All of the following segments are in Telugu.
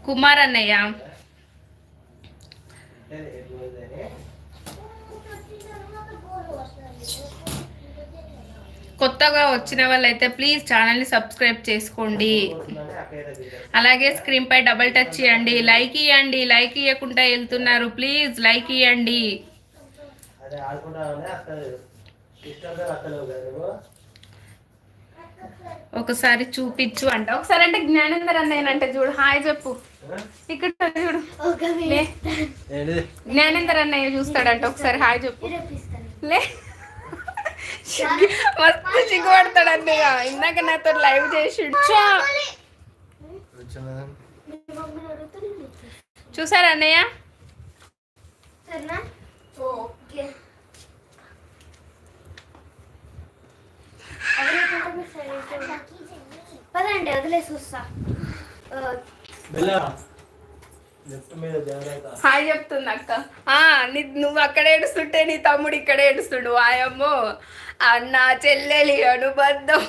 కుమార్ అన్నయ్య. కొత్తగా వచ్చిన వాళ్ళైతే ప్లీజ్ ఛానల్ని సబ్స్క్రైబ్ చేసుకోండి. అలాగే స్క్రీన్ పై డబల్ టచ్ చేయండి. లైక్ ఇవ్వండి. లైక్ ఇవ్వకుండా వెళ్తున్నారు. ప్లీజ్ లైక్ ఇవ్వండి. ఒకసారి చూపించు అంట. ఒకసారి అంటే జ్ఞానేందర్ అన్నయ్యనంటే చూడు. హాయ్ చెప్పు. ఇక్కడ చూడు. జ్ఞానేందర్ అన్నయ్య చూస్తాడంట. ఒకసారి హాయ్ చెప్పు. లే మస్తు చిగ్గుపడతాడు అన్నయ్య. ఇందాక నాతో లైవ్ చేసి చూసారా అన్నయ్య? పదండి వదిలేసి వస్తా. హాయ్ చెప్తుంది అక్క. నువ్వు అక్కడ ఏడుస్తుంటే నీ తమ్ముడు ఇక్కడ ఏడుస్తుండు. ఆయమ్మో అన్న చెల్లెలి అనుబంధం.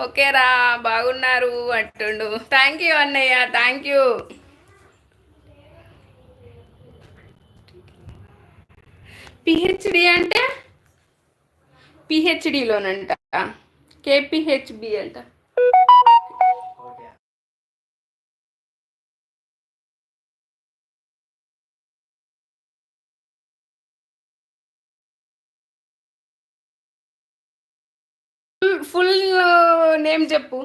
ఓకేరా బాగున్నారు అంటుండు. థ్యాంక్ యూ అన్నయ్య. Thank you. పిహెచ్డి అంటే పిహెచ్డిలోనంట. కేపిహెచ్బి అంట. ఫుల్ నేమ్ చెప్పు.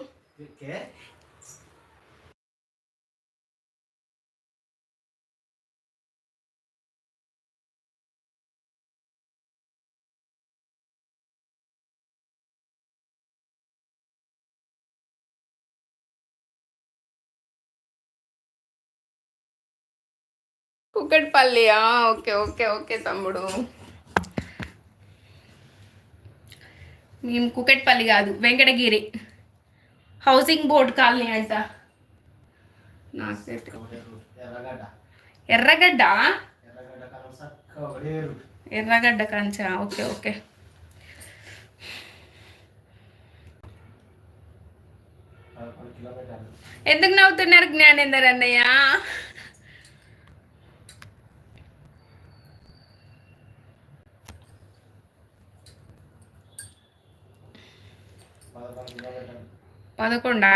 కుకట్పల్లి. ఓకే ఓకే ఓకే తమ్ముడు. మేము కుకట్పల్లి కాదు, వెంకటగిరి హౌసింగ్ బోర్డ్ కాలనీ అంట. ఎర్రగడ్డ. ఎర్రగడ్డ కంచా. Okay okay. ఎందుకు నవ్వుతున్నారు జ్ఞానేందర్ అన్నయ్య? పదకొండా?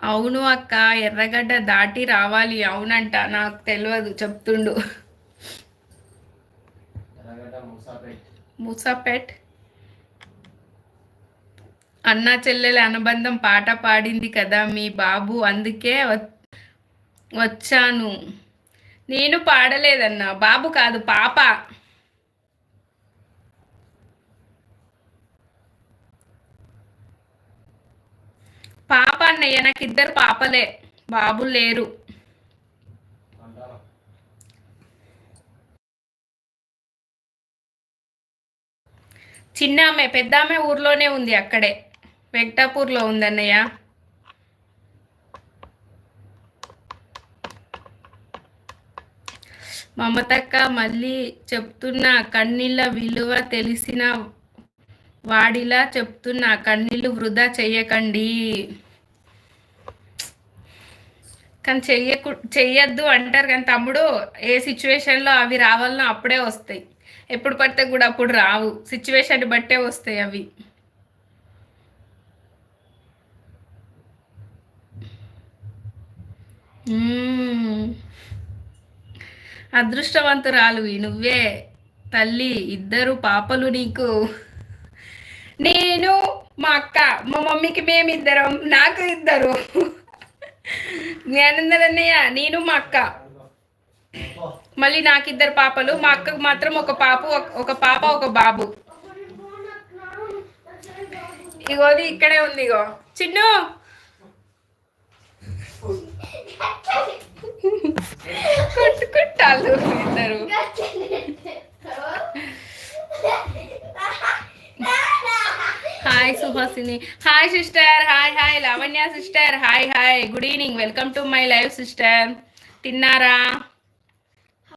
అవును అక్క, ఎర్రగడ్డ దాటి రావాలి. అవునంట, నాకు తెలియదు చెప్తుండు. మూసాపేట్. అన్నా చెల్లెల అనుబంధం పాట పాడింది కదా మీ బాబు, అందుకే వచ్చాను. నేను పాడలేదన్నా. బాబు కాదు, పాప. పాప అన్నయ్య. నాకు ఇద్దరు పాపలే, బాబు లేరు. చిన్నామె, పెద్దామె ఊర్లోనే ఉంది, అక్కడే వెంకటాపూర్లో ఉంది అన్నయ్య. మమతక్క మళ్ళీ చెప్తున్నా, కన్నీళ్ళ విలువ తెలిసిన వాడిలా చెప్తున్నా, కన్నీళ్ళు వృధా చెయ్యకండి. కానీ చెయ్యొద్దు అంటారు కానీ తమ్ముడు, ఏ సిచ్యువేషన్లో అవి రావాలనో అప్పుడే వస్తాయి. ఎప్పుడు పడితే కూడా అప్పుడు రావు. సిచ్యువేషన్ బట్టే వస్తాయి అవి. అదృష్టవంతురాలు నువ్వే తల్లి. ఇద్దరు పాపలు నీకు. నేను మా అక్క, మా మమ్మీకి మేమిద్దరం, నాకు ఇద్దరు. జ్ఞానేందర్ అన్నయ్య, నేను మా అక్క, మళ్ళీ నాకు ఇద్దరు పాపలు. మా అక్కకు మాత్రం ఒక పాప ఒక బాబు. ఇగోది ఇక్కడే ఉంది. ఇగో చిన్ను. కొట్టుకుంటారు ఇద్దరు. Hi Suhasini. Hi sister. Hi hi Lavanya sister. Hi hi, good evening. Welcome to my live sister. తిన్నారా?